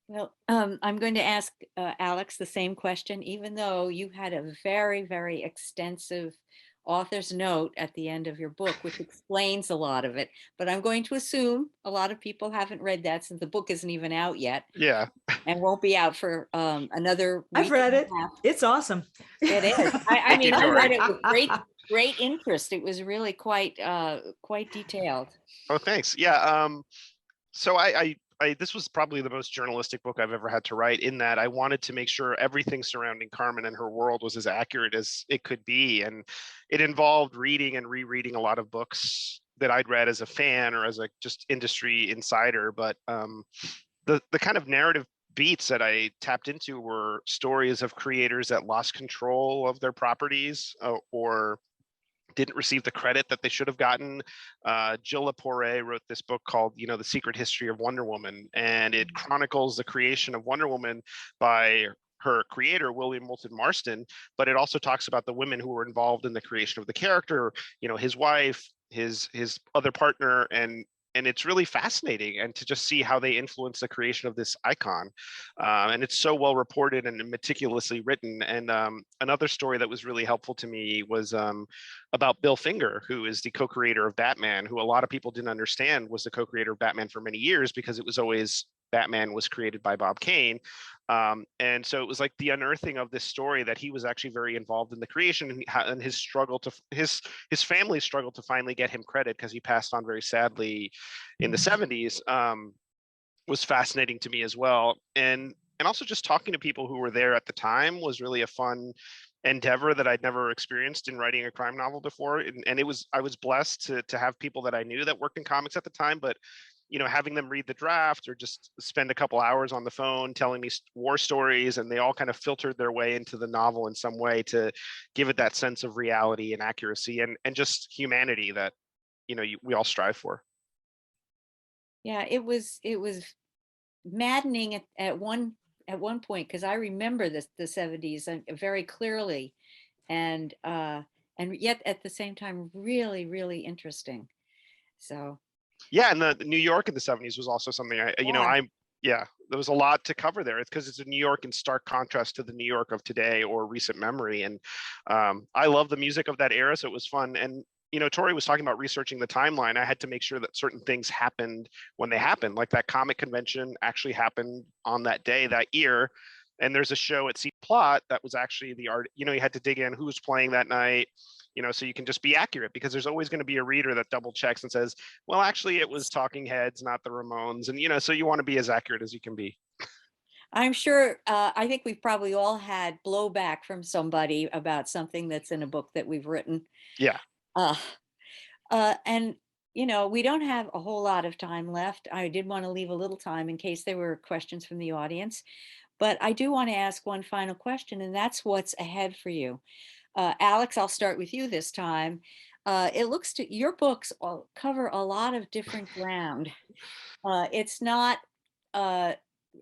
Well, I'm going to ask Alex the same question, even though you had a very, very extensive author's note at the end of your book, which explains a lot of it. But I'm going to assume a lot of people haven't read that since the book isn't even out yet. Yeah. And won't be out for another week. I've read it. It's awesome. It is. I mean, I Tori. read it with great interest. It was really quite detailed. Oh, thanks. Yeah. So I this was probably the most journalistic book I've ever had to write, in that I wanted to make sure everything surrounding Carmen and her world was as accurate as it could be. And it involved reading and rereading a lot of books that I'd read as a fan or as a just industry insider. But the kind of narrative beats that I tapped into were stories of creators that lost control of their properties or didn't receive the credit that they should have gotten. Jill Lepore wrote this book called, The Secret History of Wonder Woman, and it chronicles the creation of Wonder Woman by her creator, William Moulton Marston, but it also talks about the women who were involved in the creation of the character, his wife, his other partner, and it's really fascinating, and to just see how they influence the creation of this icon. And it's so well reported and meticulously written. And another story that was really helpful to me was about Bill Finger, who is the co-creator of Batman, who a lot of people didn't understand was the co-creator of Batman for many years, because it was always Batman was created by Bob Kane. And so it was like the unearthing of this story that he was actually very involved in the creation, and his struggle to his family's struggle to finally get him credit, because he passed on very sadly in the 70s, was fascinating to me as well. And also just talking to people who were there at the time was really a fun endeavor that I'd never experienced in writing a crime novel before. And I was blessed to have people that I knew that worked in comics at the time, but having them read the draft or just spend a couple hours on the phone telling me war stories, and they all kind of filtered their way into the novel in some way to give it that sense of reality and accuracy and just humanity that, we all strive for. Yeah, it was maddening at one point, because I remember the 70s very clearly, and yet at the same time really, really interesting. So yeah, and the New York in the 70s was also something there was a lot to cover there. It's because it's a New York in stark contrast to the New York of today or recent memory. And I love the music of that era, so it was fun. And Tori was talking about researching the timeline. I had to make sure that certain things happened when they happened, like that comic convention actually happened on that day, that year. And there's a show at C Plot that was actually the art, you had to dig in who was playing that night, so you can just be accurate, because there's always going to be a reader that double checks and says, well, actually it was Talking Heads, not the Ramones. And, so you want to be as accurate as you can be. I'm sure, I think we've probably all had blowback from somebody about something that's in a book that we've written. Yeah. Uh, and we don't have a whole lot of time left. I did want to leave a little time in case there were questions from the audience, but I do want to ask one final question, and that's what's ahead for you. Alex, I'll start with you this time. It looks to your books cover a lot of different ground. It's not, uh,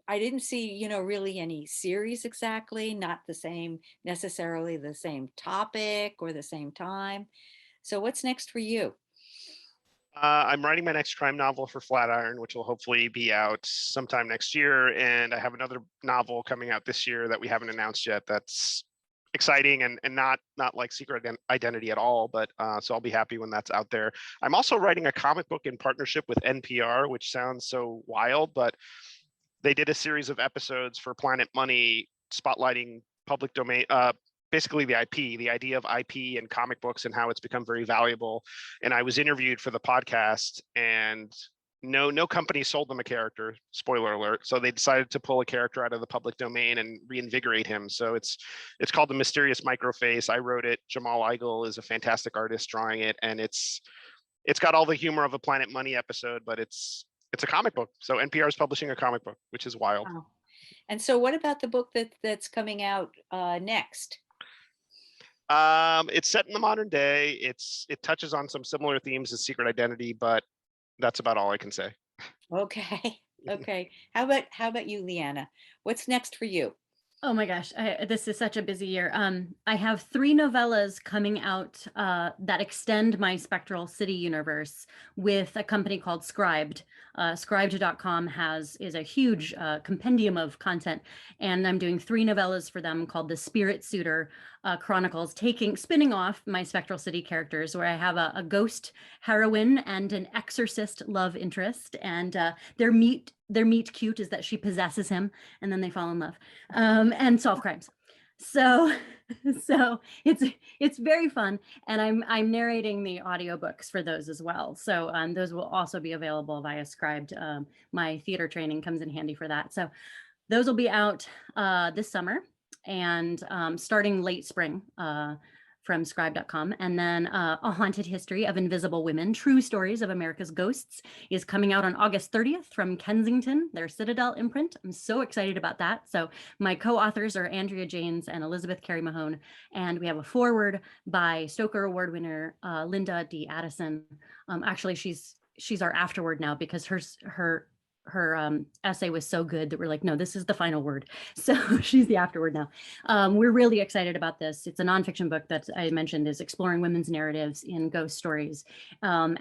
I didn't see, really any series exactly, not the same, necessarily the same topic or the same time. So what's next for you? I'm writing my next crime novel for Flatiron, which will hopefully be out sometime next year. And I have another novel coming out this year that we haven't announced yet. That's exciting and not like Secret Identity at all. But so I'll be happy when that's out there. I'm also writing a comic book in partnership with NPR, which sounds so wild, but they did a series of episodes for Planet Money spotlighting public domain, basically the IP, the idea of IP and comic books and how it's become very valuable. And I was interviewed for the podcast, and no company sold them a character, spoiler alert. So they decided to pull a character out of the public domain and reinvigorate him. So it's called The Mysterious Microface. I wrote it. Jamal Igle is a fantastic artist drawing it, and it's got all the humor of a Planet Money episode, but it's a comic book. So NPR is publishing a comic book, which is wild. Wow. And so what about the book that's coming out next? It's set in the modern day. It touches on some similar themes as Secret Identity, but that's about all I can say. Okay. Okay. How about you, Leanna? What's next for you? Oh my gosh, this is such a busy year. I have 3 novellas coming out that extend my Spectral City universe with a company called Scribed. Scribed.com is a huge compendium of content, and I'm doing 3 novellas for them called The Spirit Suitor Chronicles, spinning off my Spectral City characters, where I have a ghost heroine and an exorcist love interest, and their meet cute is that she possesses him, and then they fall in love and solve crimes. So it's very fun, and I'm narrating the audiobooks for those as well. So those will also be available via Scribed. My theater training comes in handy for that. So those will be out this summer and starting late spring from scribe.com. And then A Haunted History of Invisible Women, True Stories of America's Ghosts is coming out on August 30th from Kensington, their Citadel imprint. I'm so excited about that. So my co-authors are Andrea Janes and Elizabeth Carey Mahone. And we have a foreword by Stoker Award winner Linda D. Addison. Actually, she's our afterword now, because her essay was so good that we're like, no, this is the final word. So she's the afterword now. We're really excited about this. It's a nonfiction book that I mentioned is exploring women's narratives in ghost stories. And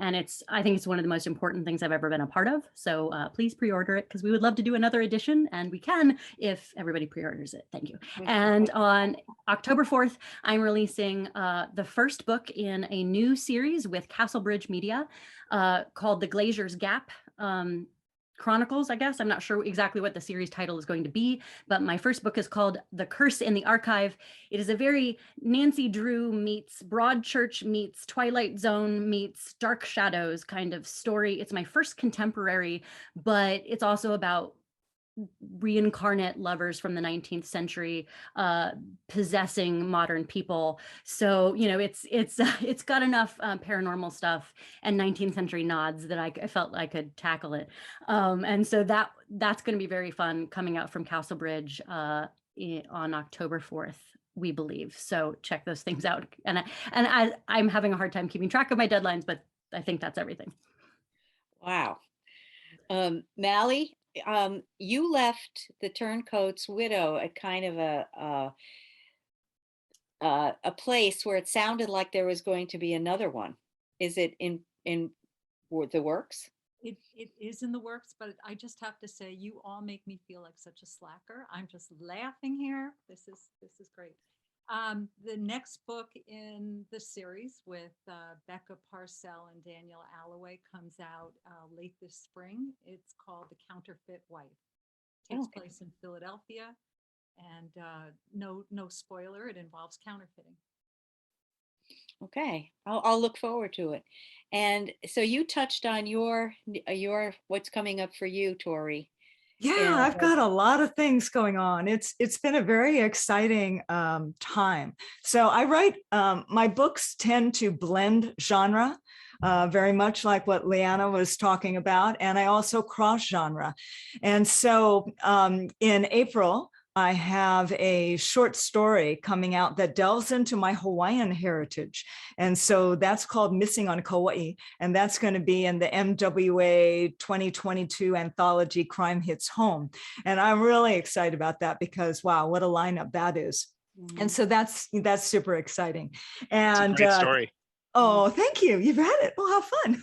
I think it's one of the most important things I've ever been a part of. So please pre-order it, because we would love to do another edition, and we can if everybody pre-orders it. Thank you. And on October 4th, I'm releasing the first book in a new series with Castlebridge Media called The Glazier's Gap Chronicles, I guess. I'm not sure exactly what the series title is going to be, but my first book is called The Curse in the Archive. It is a very Nancy Drew meets Broadchurch meets Twilight Zone meets Dark Shadows kind of story. It's my first contemporary, but it's also about reincarnate lovers from the 19th century possessing modern people. So it's got enough paranormal stuff and 19th century nods that I felt I could tackle it, and so that's going to be very fun, coming out from Castlebridge on October 4th, we believe. So check those things out. And I'm having a hard time keeping track of my deadlines, but I think that's everything. Wow. Mally, you left the Turncoat's widow at kind of a place where it sounded like there was going to be another one. Is it in the works? It is in the works, but I just have to say, you all make me feel like such a slacker. I'm just laughing here. This is great. The next book in the series with Becca Parcell and Daniel Alloway comes out late this spring. It's called The Counterfeit Wife. It takes place in Philadelphia, and no spoiler, it involves counterfeiting. Okay, I'll look forward to it. And so you touched on your what's coming up for you, Tori. Yeah, And I've got a lot of things going on. It's been a very exciting time. So I write, my books tend to blend genre, very much like what Leanna was talking about, and I also cross genre. And so in April, I have a short story coming out that delves into my Hawaiian heritage. And so that's called Missing on Kauai. And that's going to be in the MWA 2022 anthology Crime Hits Home. And I'm really excited about that because, wow, what a lineup that is. And so that's super exciting. And It's a great story. oh, thank you. You've read it. Well, how fun.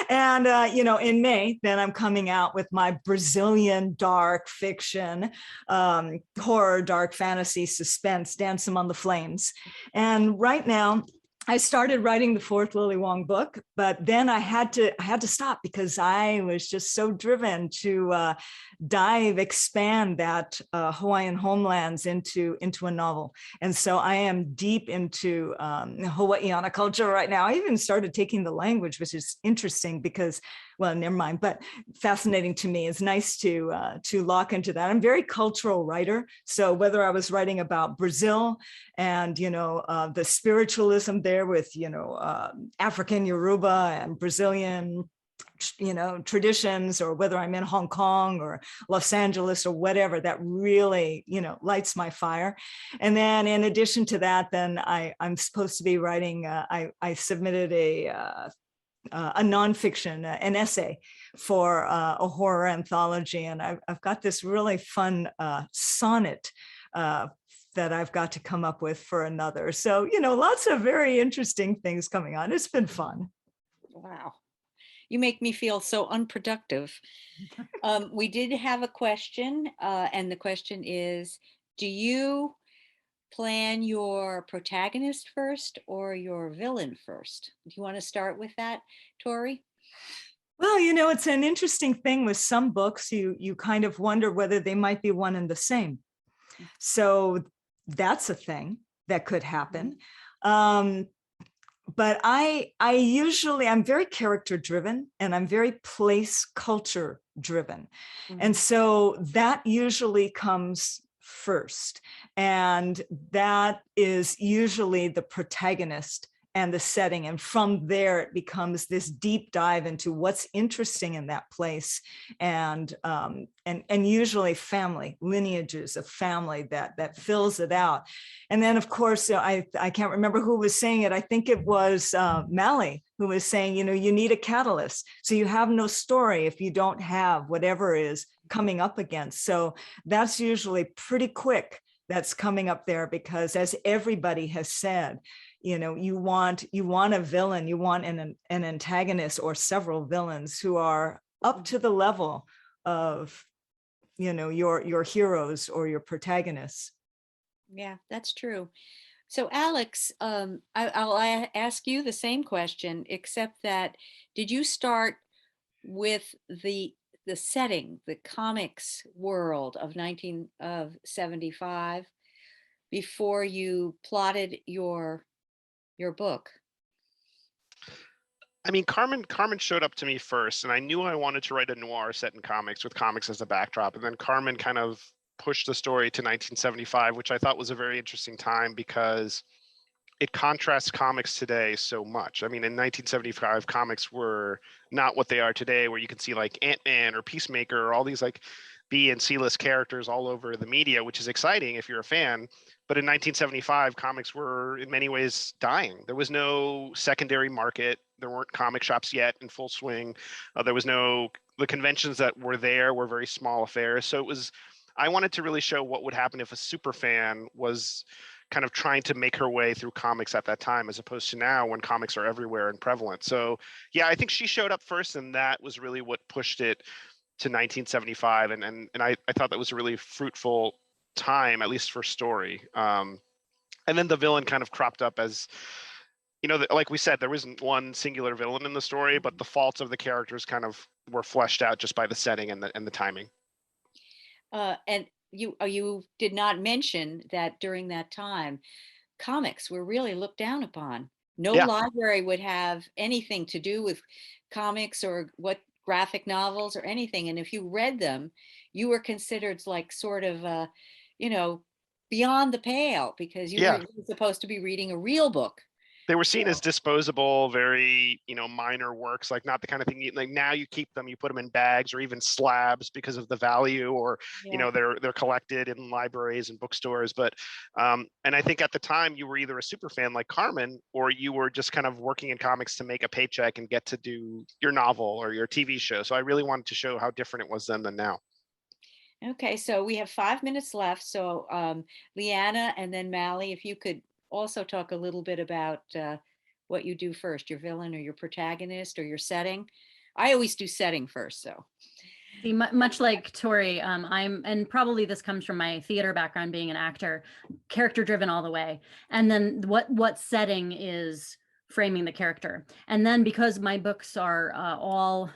And, in May, then I'm coming out with my Brazilian dark fiction, horror, dark fantasy, suspense, Dance Among the Flames. And right now, I started writing the fourth Lily Wong book, but then I had to stop because I was just so driven to expand that Hawaiian homelands into a novel. And so I am deep into Hawaiiana culture right now. I even started taking the language, which is interesting because, well, never mind, but fascinating to me. It's nice to lock into that. I'm a very cultural writer. So whether I was writing about Brazil and, the spiritualism there with, African Yoruba and Brazilian traditions, or whether I'm in Hong Kong or Los Angeles or whatever, that really, lights my fire. And then in addition to that, then I'm supposed to be writing, I submitted a nonfiction, an essay for a horror anthology. And I've got this really fun sonnet that I've got to come up with for another. So, lots of very interesting things coming on. It's been fun. wow. You make me feel so unproductive. We did have a question, and the question is, do you plan your protagonist first or your villain first? Do you want to start with that, Tori? Well, it's an interesting thing with some books. You kind of wonder whether they might be one and the same. So that's a thing that could happen. But I'm very character driven, and I'm very place culture driven. And so that usually comes first. And that is usually the protagonist and the setting. And from there, it becomes this deep dive into what's interesting in that place. And usually family, lineages of family that fills it out. And then, of course, I can't remember who was saying it. I think it was Mally who was saying, you need a catalyst. So you have no story if you don't have whatever is coming up against. So that's usually pretty quick that's coming up there, because as everybody has said, you want a villain, you want an antagonist or several villains who are up to the level of, your heroes or your protagonists. Yeah, that's true. So Alex, I'll ask you the same question, except that did you start with the setting, the comics world of 1975 before you plotted your book? I mean, Carmen showed up to me first, and I knew I wanted to write a noir set in comics with comics as a backdrop. And then Carmen kind of pushed the story to 1975, which I thought was a very interesting time because it contrasts comics today so much. I mean, in 1975, comics were not what they are today, where you can see like Ant-Man or Peacemaker or all these like B and C-list characters all over the media, which is exciting if you're a fan. But in 1975, comics were in many ways dying. There was no secondary market. There weren't comic shops yet in full swing. The conventions that were there were very small affairs. So I wanted to really show what would happen if a super fan was kind of trying to make her way through comics at that time, as opposed to now when comics are everywhere and prevalent. So yeah, I think she showed up first, and that was really what pushed it to 1975. And I thought that was a really fruitful time, at least for story. And then the villain kind of cropped up as, like we said, there wasn't one singular villain in the story, but the faults of the characters kind of were fleshed out just by the setting and the timing. And you did not mention that during that time, comics were really looked down upon. No Yeah. library would have anything to do with comics or what graphic novels or anything. And if you read them, you were considered like sort of, you know, beyond the pale because you Yeah. were supposed to be reading a real book. They were seen as disposable, very, minor works, like not the kind of thing like now you keep them, you put them in bags or even slabs because of the value, or Yeah. they're collected in libraries and bookstores. But and I think at the time you were either a super fan like Carmen, or you were just kind of working in comics to make a paycheck and get to do your novel or your TV show. So I really wanted to show how different it was then than now. Okay, so we have 5 minutes left. So Leanna and then Mally, if you could also talk a little bit about what you do first, your villain or your protagonist or your setting. I always do setting first, so. See, much like Tori, and probably this comes from my theater background, being an actor, character driven all the way. And then what setting is framing the character. And then because my books are all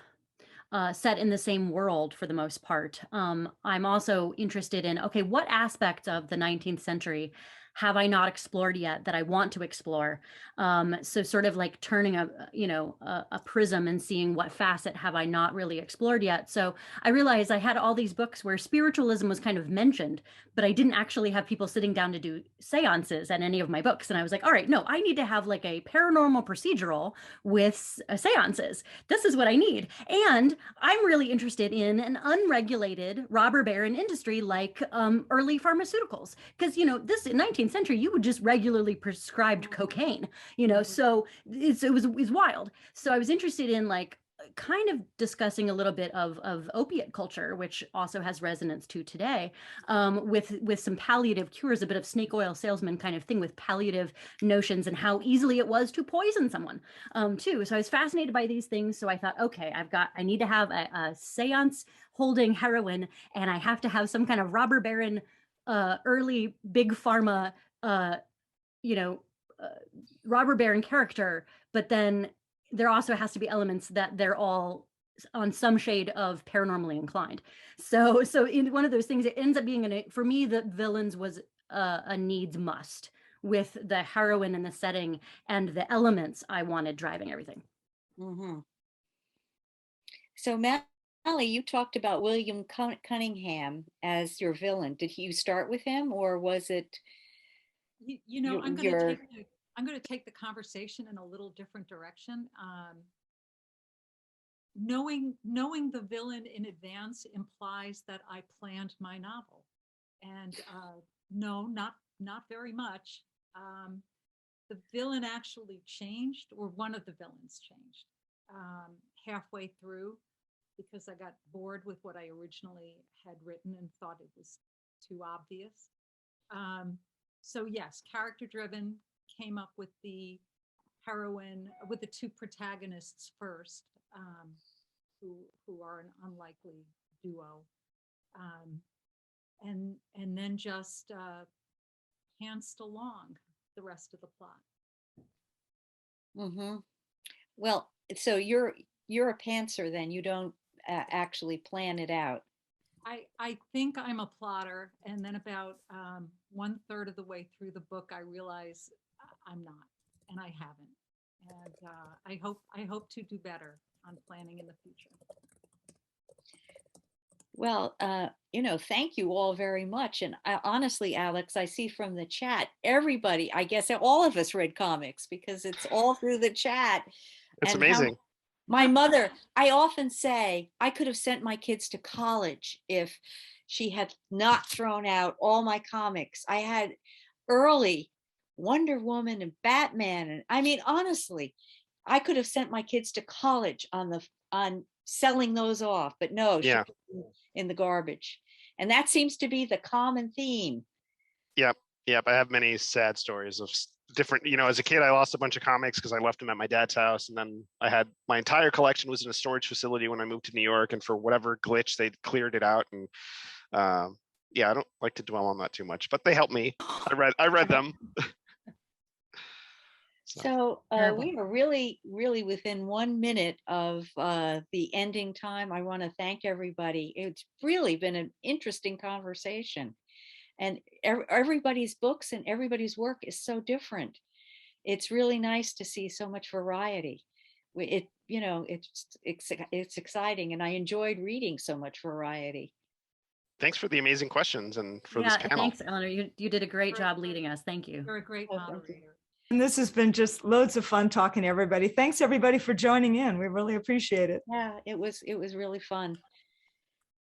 set in the same world for the most part, I'm also interested in, okay, what aspects of the 19th century have I not explored yet that I want to explore? So sort of like turning a prism and seeing what facet have I not really explored yet. So I realized I had all these books where spiritualism was kind of mentioned, but I didn't actually have people sitting down to do seances at any of my books. And I was like, all right, no, I need to have like a paranormal procedural with seances. This is what I need. And I'm really interested in an unregulated robber baron industry like early pharmaceuticals. Because, this in 19th century, you would just regularly prescribed cocaine, so it was wild. So I was interested in like kind of discussing a little bit of opiate culture, which also has resonance to today, with some palliative cures, a bit of snake oil salesman kind of thing with palliative notions and how easily it was to poison someone too. So I was fascinated by these things. So I thought, okay, I need to have a seance holding heroin, and I have to have some kind of robber baron, early big pharma, robber baron character, but then there also has to be elements that they're all on some shade of paranormally inclined. So in one of those things, it ends up being for me, the villains was a needs must with the heroine and the setting and the elements I wanted driving everything. Mm-hmm. So Mally, you talked about William Cunningham as your villain. Did you start with him, or was it? I'm going to take the conversation in a little different direction. Knowing the villain in advance implies that I planned my novel, and no, not very much. The villain actually changed, or one of the villains changed halfway through, because I got bored with what I originally had written and thought it was too obvious. So yes, character driven, came up with the heroine, with the two protagonists first, who are an unlikely duo, and then just pantsed along the rest of the plot. Mm-hmm. Well, so you're a pantser then. You don't actually plan it out. I think I'm a plotter, and then about 1/3 of the way through the book, I realize I'm not, and I haven't. And I hope to do better on planning in the future. Well, thank you all very much. And honestly, Alex, I see from the chat, everybody, I guess all of us read comics because it's all through the chat. It's And amazing. my mother, I often say, I could have sent my kids to college if she had not thrown out all my comics. I had early Wonder Woman and Batman. And I mean, honestly, I could have sent my kids to college on selling those off, but no, she Yeah. put them in the garbage. And that seems to be the common theme. Yep. I have many sad stories of different, as a kid, I lost a bunch of comics because I left them at my dad's house. And then I had my entire collection was in a storage facility when I moved to New York. And for whatever glitch, they cleared it out. And I don't like to dwell on that too much, but they helped me. I read them. So we are really, really within 1 minute of the ending time. I want to thank everybody. It's really been an interesting conversation. And everybody's books and everybody's work is so different. It's really nice to see so much variety. it's exciting, and I enjoyed reading so much variety. Thanks for the amazing questions and for this Yeah, panel. thanks, Eleanor. You did a great job leading us. Thank you. You're a great Oh, thank you. moderator. And this has been just loads of fun talking to everybody. Thanks everybody for joining in. We really appreciate it. Yeah, it was really fun.